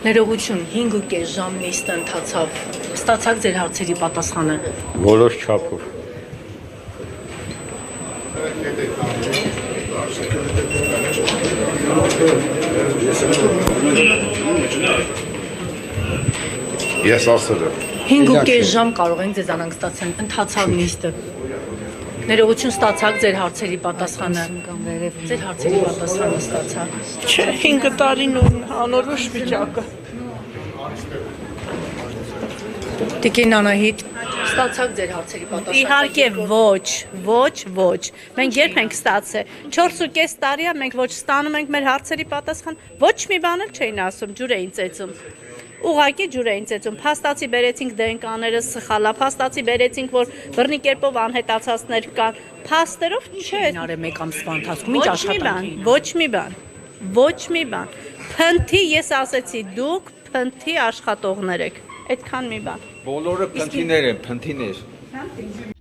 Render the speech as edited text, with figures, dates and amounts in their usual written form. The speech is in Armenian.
Ներողություն 5.5 ժամ նիստը ընթացավ, ստացաք ձեր հարցերի պատասխանը։ Որոշ չափով։ Ես ասել եմ։ 5.5 ժամ կարող ենք ձեզանանք ստացեն, ընթացավ նիստը։ Ներողություն ստացաք ձեր հարցերի պատասխանը։ Ձեր հարցերի պատասխանը ստացաք։ Չէ, 5 տարին անորոշ վիճակը։ Տիկին Անահիտ, ստացաք ձեր հարցերի պատասխանը։ Իհարկե ոչ։ Մենք երբ ենք ստացել։ 4.5 տարի է մենք ոչ ստանում ենք մեր հարցերի պատասխան, ոչ մի բան էլ չէին ասում, ջուր էին ծեծում։ Ուղղակի ջուր էին ծեծում, փաստացի բերեցինք դենկաները սխալա, փաստացի բերեցինք, որ բռնի կերպով անհետացածներ կան, փաստերով չէ։ Արե մեկ ամսվա ընթացքում ինչ աշխատանք։ Ոչ մի բան։ Փնթի ես ասեցի, դուք փնթի աշխատողներ եք։ Այդքան մի բան։ Բոլորը փնթիներ են, փնթիներ։